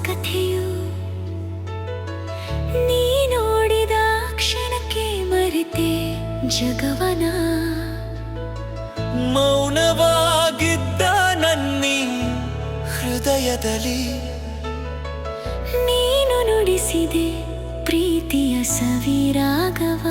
ಕಥೆಯು ನೀ ನೋಡಿದ ಕ್ಷಣಕ್ಕೆ ಮರೆತೆ ಜಗವನ ಮೌನವಾಗಿದ್ದ ನನ್ನಿ ಹೃದಯದಲ್ಲಿ ನೀನು ನುಡಿಸಿದೆ ಪ್ರೀತಿಯ ಸವಿರಾಗವ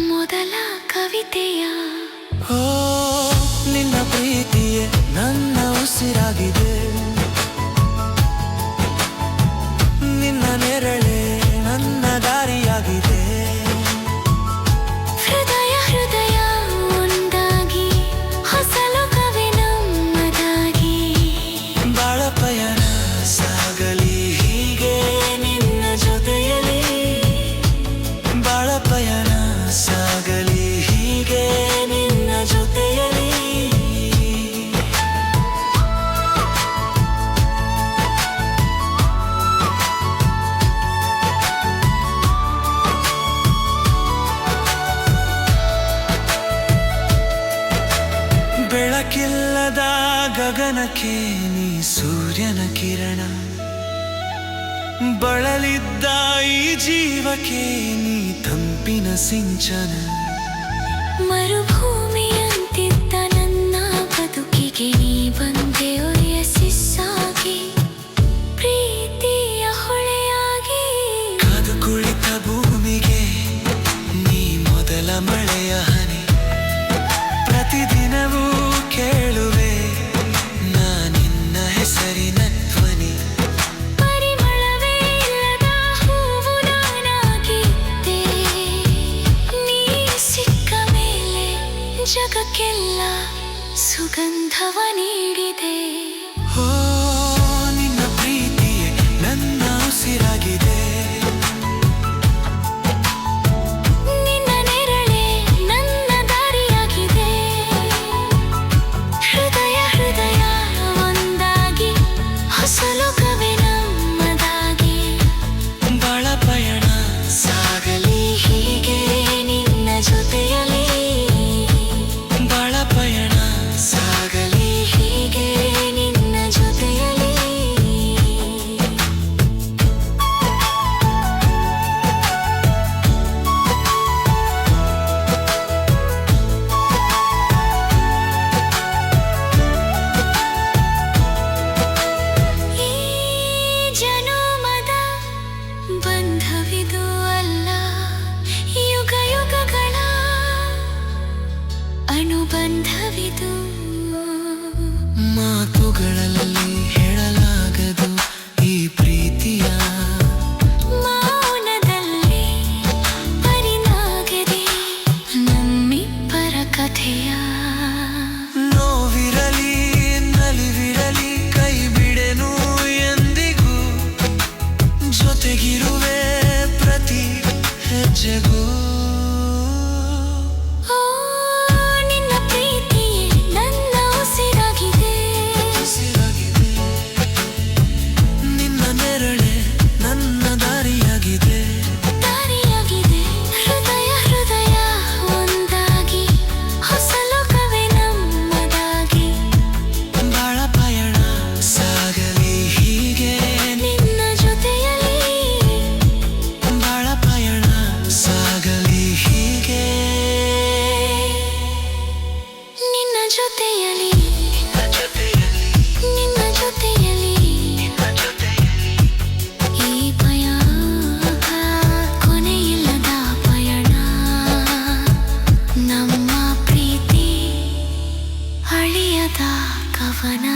ಮೊದಲ ಕವಿತೆಯ ಓ ನಿನ್ನ ಪ್ರೀತಿಯೇ ನನ್ನ ಉಸಿರಾಗಿದೆ ನಿನ್ನ ನೆರಳೇ ನನ್ನ ದಾರಿಯಾಗಿದೆ ಹೃದಯ ಹೃದಯ ಒಂದಾಗಿ ಹೊಸ ಲೋಕವೇ ನಮ್ಮದಾಗಿ ಬಾಳ ಪಯಣ ಸಾಗಲಿ ಹೀಗೆ ನಿನ್ನ ಜೊತೆಯಲ್ಲಿ ಬಾಳ ಪಯಣ ಸಾಗಲಿ ಹೀಗೆ ನಿನ್ನ ಜೊತೆಯಲ್ಲಿ ಬೆಳಕಿಲ್ಲದ ಗಗನಕ್ಕೆ ನೀ ಸೂರ್ಯನ ಕಿರಣ ಬಳಲಿದ್ದ ಈ ಜೀವಕ್ಕೆ ನೀ ತಂಪಿನ ಸಿಂಚನ ಮರುಭೂಮಿಯಂತಿದ್ದ ನನ್ನ ಬದುಕಿಗೆ ನೀ ಬಂದೆ ಯಶಸ್ಸಾಗಿ ಪ್ರೀತಿಯ ಹೊಳೆಯಾಗಿ ಕಾದು ಕುಳಿತ ಭೂಮಿಗೆ ನೀ ಮೊದಲ ಮಳೆಯ ಹನಿ ಪ್ರತಿದಿನವೂ ಕೇಳುವೆ ನಾನಿನ್ನ ಹೆಸರಿನ ಧ್ವನಿ ಪರಿಮಳವೇ ಇಲ್ಲದ ಹೂವು ನಾನಾಗಿದ್ದೆ ನೀ ಸಿಕ್ಕ ಮೇಲೆ ಜಗಕ್ಕೆಲ್ಲ ಸುಗಂಧವ ನೀಡಿದೆ ಓ ನಿನ್ನ ಪ್ರೀತಿಯೇ ನನ್ನ ಉಸಿರಾಗಿದೆ ನಿನ್ನ ನೆರಳೇ ನನ್ನ ದಾರಿಯಾಗಿದೆ ಹೃದಯ ಹೃದಯ ಒಂದಾಗಿ ಹೊಸ ಲೋಕವೇ ನಮ್ಮದಾಗಿ ಬಾಳ ಪಯಣ ಸಾಗಲಿ ಹೀಗೆ ನಿನ್ನ ಜೊತೆಯಲ್ಲಿ ಬಾಳ ಪಯಣ ಸಾಗಲಿ ಹೀಗೆ ನಿನ್ನ ಜೊತೆಯಲ್ಲಿ ಈ ಜನುಮದ ಬಂಧವಿದು ಅಲ್ಲ ಯುಗ ಯುಗಗಳ ಅನುಬಂಧವಿದು ಮಾತುಗಳಲ್ಲಿ ಹೇಳಲಾಗದು ಈ ಪ್ರೀತಿಯ ಮೌನದಲ್ಲಿ ಪರಿನಾಗದೆ ನಮ್ಮಿಬ್ಬರ ಕಥೆಯ ನೋವಿರಲಿ ನಲಿವಿರಲಿ ಕೈ ಬಿಡೆನು ಎಂದಿಗೂ ಜೊತೆಗಿರುವೆ ಪ್ರತಿ ಹೆಜ್ಜೆಗೂ ಓ ನಿನ್ನ ಪ್ರೀತಿಯೇ ನನ್ನ ಉಸಿರಾಗಿದೆ ನಿನ್ನ ನೆರಳೆ ನನ್ನ ದಾರಿಯಾಗಿದೆ ದಾರಿಯಾಗಿದೆ ಹೃದಯ ಹೃದಯ ಒಂದಾಗಿ ಹೊಸ ಲೋಕವೇ ನಮ್ಮದಾಗಿ ಬಾಳ ಪಯಣ ಸಾಗಲಿ ಹೀಗೆ ನಿನ್ನ ಜೊತೆಯಲ್ಲಿ ಬಾಳ ಪಯಣ ಸಾಗಲಿ ಹೀಗೆ ನಿನ್ನ ಜೊತೆಯಲ್ಲಿ ನಿನ್ನ ಜೊತೆಯಲ್ಲಿ ಈ ಪಯಣ ಕೊನೆಯಿಲ್ಲದ ಪಯಣ ನಮ್ಮ ಪ್ರೀತಿ ಅಳಿಯದ ಕವನ